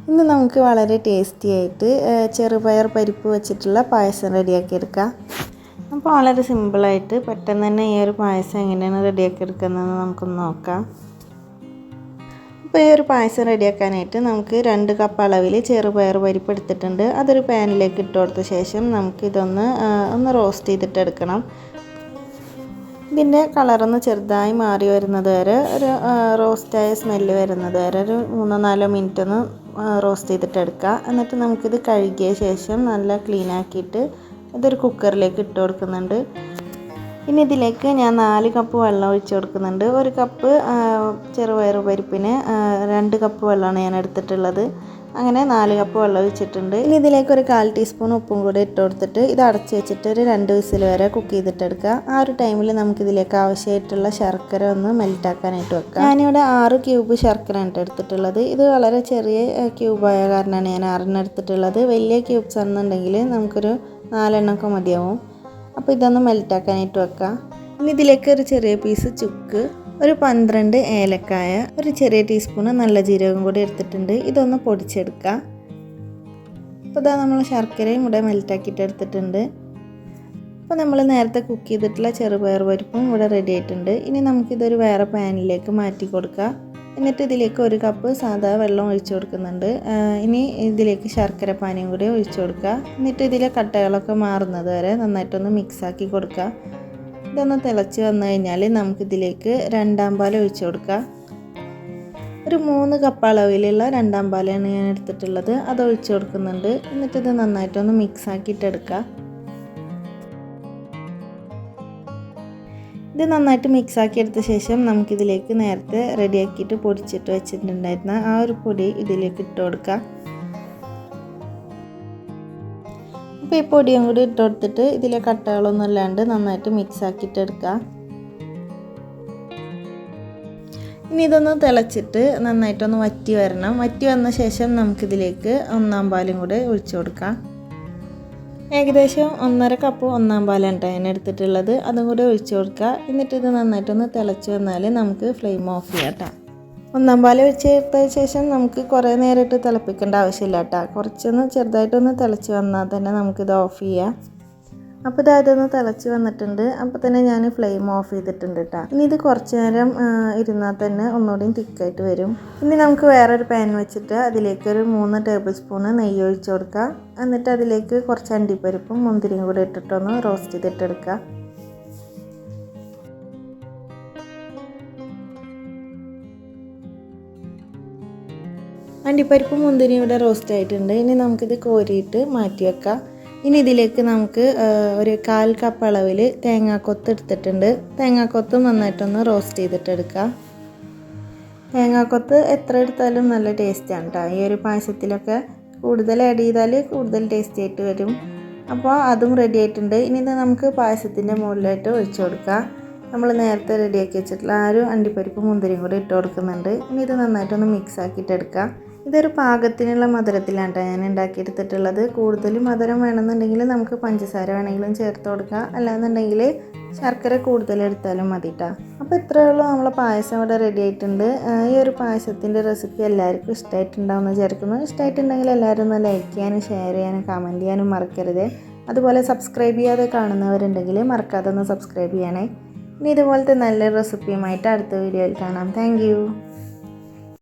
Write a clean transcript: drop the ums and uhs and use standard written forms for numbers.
ഇന്ന് നമുക്ക് വളരെ ടേസ്റ്റി ആയിട്ട് ചെറുപയർ പരിപ്പ് വെച്ചിട്ടുള്ള പായസം റെഡിയാക്കി എടുക്കാം. അപ്പോൾ വളരെ സിമ്പിളായിട്ട് പെട്ടെന്ന് തന്നെ ഈ ഒരു പായസം എങ്ങനെയാണ് റെഡിയാക്കി എടുക്കുന്നതെന്ന് നമുക്കൊന്ന് നോക്കാം. അപ്പോൾ ഈ ഒരു പായസം റെഡിയാക്കാനായിട്ട് നമുക്ക് 2 കപ്പ് അളവിൽ ചെറുപയർ പരിപ്പ് എടുത്തിട്ടുണ്ട്. അതൊരു പാനിലേക്ക് ഇട്ട് കൊടുത്ത ശേഷം നമുക്കിതൊന്ന് റോസ്റ്റ് ചെയ്തിട്ടെടുക്കണം. ഇതിൻ്റെ കളറൊന്ന് ചെറുതായി മാറി വരുന്നത് വരെ ഒരു റോസ്റ്റായ സ്മെല്ല് വരുന്നത് വരെ ഒരു 3-4 മിനിറ്റ് ഒന്ന് റോസ്റ്റ് ചെയ്തിട്ടെടുക്കുക. എന്നിട്ട് നമുക്കിത് കഴുകിയ ശേഷം നല്ല ക്ലീൻ ആക്കിയിട്ട് ഇതൊരു കുക്കറിലേക്ക് ഇട്ട് കൊടുക്കുന്നുണ്ട്. ഇനി ഇതിലേക്ക് ഞാൻ 4 കപ്പ് വെള്ളം ഒഴിച്ച് കൊടുക്കുന്നുണ്ട്. 1 കപ്പ് ചെറുപയർ പരിപ്പിന് 2 കപ്പ് വെള്ളമാണ് ഞാൻ എടുത്തിട്ടുള്ളത്. അങ്ങനെ 4 കപ്പ് വെള്ളം ഒഴിച്ചിട്ടുണ്ട്. ഇനി ഇതിലേക്ക് ഒരു 1/4 ടീസ്പൂൺ ഉപ്പും കൂടി ഇട്ട് കൊടുത്തിട്ട് ഇത് അടച്ച് വെച്ചിട്ട് ഒരു 2 വിസിൽ വരെ കുക്ക് ചെയ്തിട്ടെടുക്കുക. ആ ഒരു ടൈമിൽ നമുക്കിതിലേക്ക് ആവശ്യമായിട്ടുള്ള ശർക്കര ഒന്ന് മെൽറ്റാക്കാനായിട്ട് വെക്കാം. ഞാനിവിടെ 6 ക്യൂബ് ശർക്കരയാണ് എടുത്തിട്ടുള്ളത്. ഇത് വളരെ ചെറിയ ക്യൂബായ കാരണമാണ് ഞാൻ 6 എടുത്തിട്ടുള്ളത്. വലിയ ക്യൂബ്സ് ആണെന്നുണ്ടെങ്കിൽ നമുക്കൊരു 4 എണ്ണമൊക്കെ മതിയാവും. അപ്പോൾ ഇതൊന്ന് മെൽറ്റാക്കാനായിട്ട് വെക്കാം. ഇനി ഇതിലേക്ക് ഒരു ചെറിയ പീസ് ചുക്ക്, ഒരു 12 ഏലക്കായ, ഒരു ചെറിയ ടീസ്പൂണ് നല്ല ജീരകം കൂടി എടുത്തിട്ടുണ്ട്. ഇതൊന്ന് പൊടിച്ചെടുക്കുക. അപ്പോൾ ഇതാ നമ്മൾ ശർക്കരയും ഇവിടെ മെൽറ്റാക്കിയിട്ട് എടുത്തിട്ടുണ്ട്. അപ്പോൾ നമ്മൾ നേരത്തെ കുക്ക് ചെയ്തിട്ടുള്ള ചെറുപയർ പരിപ്പും ഇവിടെ റെഡി ആയിട്ടുണ്ട്. ഇനി നമുക്കിതൊരു വേറെ പാനിലേക്ക് മാറ്റി കൊടുക്കുക. എന്നിട്ട് ഇതിലേക്ക് 1 കപ്പ് സാധാ വെള്ളം ഒഴിച്ചു കൊടുക്കുന്നുണ്ട്. ഇനി ഇതിലേക്ക് ശർക്കര പാനിയും കൂടി ഒഴിച്ചു കൊടുക്കുക. എന്നിട്ട് ഇതിലെ കട്ടകളൊക്കെ മാറുന്നത് വരെ നന്നായിട്ടൊന്ന് മിക്സാക്കി കൊടുക്കുക. ഇതൊന്ന് തിളച്ച് വന്നു കഴിഞ്ഞാൽ നമുക്കിതിലേക്ക് 2-ാം പാൽ ഒഴിച്ചു കൊടുക്കുക. ഒരു 3 കപ്പ് അളവിലുള്ള 2-ാം പാലാണ് ഞാൻ എടുത്തിട്ടുള്ളത്. അത് ഒഴിച്ചു കൊടുക്കുന്നുണ്ട്. എന്നിട്ടിത് നന്നായിട്ടൊന്ന് മിക്സാക്കിയിട്ടെടുക്കുക. ഇത് നന്നായിട്ട് മിക്സാക്കി എടുത്ത ശേഷം നമുക്കിതിലേക്ക് നേരത്തെ റെഡിയാക്കിയിട്ട് പൊടിച്ചിട്ട് വെച്ചിട്ടുണ്ടായിരുന്ന ആ ഒരു പൊടി ഇതിലേക്ക് ഇട്ട് കൊടുക്കുക. അപ്പോൾ ഈ പൊടിയും കൂടി ഇട്ട് കൊടുത്തിട്ട് ഇതിലെ കട്ടകളൊന്നും ഇല്ലാണ്ട് നന്നായിട്ട് മിക്സാക്കിയിട്ട് എടുക്കുക. ഇനി ഇതൊന്ന് തിളച്ചിട്ട് നന്നായിട്ടൊന്ന് വറ്റി വരണം. വറ്റി വന്ന ശേഷം നമുക്കിതിലേക്ക് 1-ാം പാലും കൂടെ ഒഴിച്ചു കൊടുക്കാം. ഏകദേശം 1.5 കപ്പ് 1-ാം പാലാണ് ഞാൻ എടുത്തിട്ടുള്ളത്. അതും കൂടി ഒഴിച്ചു കൊടുക്കുക. എന്നിട്ട് ഇത് നന്നായിട്ടൊന്ന് തിളച്ച് വന്നാൽ നമുക്ക് ഫ്ലെയിം ഓഫ് ചെയ്യാം കേട്ടോ. 1-ാം പാൽ ഒഴിച്ചെടുത്ത ശേഷം നമുക്ക് കുറേ നേരിട്ട് തിളപ്പിക്കേണ്ട ആവശ്യമില്ല കേട്ടോ. കുറച്ചൊന്ന് ചെറുതായിട്ടൊന്ന് തിളച്ച് വന്നാൽ തന്നെ നമുക്കിത് ഓഫ് ചെയ്യാം. അപ്പോൾ ഇതൊന്ന് തിളച്ച് വന്നിട്ടുണ്ട്. അപ്പോൾ തന്നെ ഞാൻ ഫ്ലെയിം ഓഫ് ചെയ്തിട്ടുണ്ട് കേട്ടോ. ഇനി ഇത് കുറച്ച് നേരം ഇരുന്നാൽ തന്നെ ഒന്നുകൂടി തിക്കായിട്ട് വരും. ഇനി നമുക്ക് വേറൊരു പാൻ വെച്ചിട്ട് അതിലേക്ക് ഒരു 3 ടേബിൾ സ്പൂൺ നെയ്യ് ഒഴിച്ച് കൊടുക്കുക. എന്നിട്ട് അതിലേക്ക് കുറച്ച് അണ്ടിപ്പരിപ്പും മുന്തിരിയും കൂടി ഇട്ടിട്ടൊന്ന് റോസ്റ്റ് ചെയ്തിട്ടെടുക്കുക. അണ്ടിപ്പരിപ്പും മുന്തിരിയും ഇവിടെ റോസ്റ്റ് ആയിട്ടുണ്ട്. ഇനി നമുക്കിത് കോരിയിട്ട് മാറ്റി വെക്കാം. ഇനി ഇതിലേക്ക് നമുക്ക് ഒരു 1/4 കപ്പ് അളവിൽ തേങ്ങാക്കൊത്ത് എടുത്തിട്ടുണ്ട്. തേങ്ങാക്കൊത്ത് നന്നായിട്ടൊന്ന് റോസ്റ്റ് ചെയ്തിട്ടെടുക്കുക. തേങ്ങാക്കൊത്ത് എത്ര എടുത്താലും നല്ല ടേസ്റ്റാണ് കേട്ടോ. ഈ ഒരു പായസത്തിലൊക്കെ കൂടുതൽ ആഡ് ചെയ്താൽ കൂടുതൽ ടേസ്റ്റി ആയിട്ട് വരും. അപ്പോൾ അതും റെഡി ആയിട്ടുണ്ട്. ഇനി ഇത് നമുക്ക് പായസത്തിൻ്റെ മുകളിലായിട്ട് ഒഴിച്ചു കൊടുക്കാം. നമ്മൾ നേരത്തെ റെഡിയാക്കി വെച്ചിട്ടുള്ള ആ ഒരു അണ്ടിപ്പരിപ്പ് മുന്തിരിയും കൂടി ഇട്ട് കൊടുക്കുന്നുണ്ട്. ഇനി ഇത് നന്നായിട്ടൊന്ന് മിക്സ് ആക്കിയിട്ടെടുക്കാം. ഇതൊരു പാകത്തിനുള്ള മധുരത്തിലാണ് ഞാൻ ഉണ്ടാക്കിയെടുത്തിട്ടുള്ളത്. കൂടുതൽ മധുരം വേണമെന്നുണ്ടെങ്കിൽ നമുക്ക് പഞ്ചസാര വേണമെങ്കിലും ചേർത്ത് കൊടുക്കാം. അല്ലാന്നുണ്ടെങ്കിൽ ശർക്കര കൂടുതൽ എടുത്താലും മതി കേട്ടോ. അപ്പോൾ ഇത്രയേ ഉള്ളൂ, നമ്മളെ പായസം ഇവിടെ റെഡി ആയിട്ടുണ്ട്. ഈ ഒരു പായസത്തിൻ്റെ റെസിപ്പി എല്ലാവർക്കും ഇഷ്ടമായിട്ടുണ്ടാവുമെന്ന് വിചാരിക്കുന്നു. ഇഷ്ടമായിട്ടുണ്ടെങ്കിൽ എല്ലാവരും ഒന്ന് ലൈക്ക് ചെയ്യാനും ഷെയർ ചെയ്യാനും കമൻറ്റ് ചെയ്യാനും മറക്കരുത്. അതുപോലെ സബ്സ്ക്രൈബ് ചെയ്യാതെ കാണുന്നവരുണ്ടെങ്കിൽ മറക്കാതെ ഒന്ന് സബ്സ്ക്രൈബ് ചെയ്യണേ. ഇനി ഇതുപോലത്തെ നല്ലൊരു റെസിപ്പിയുമായിട്ട് അടുത്ത വീഡിയോയിൽ കാണാം. താങ്ക്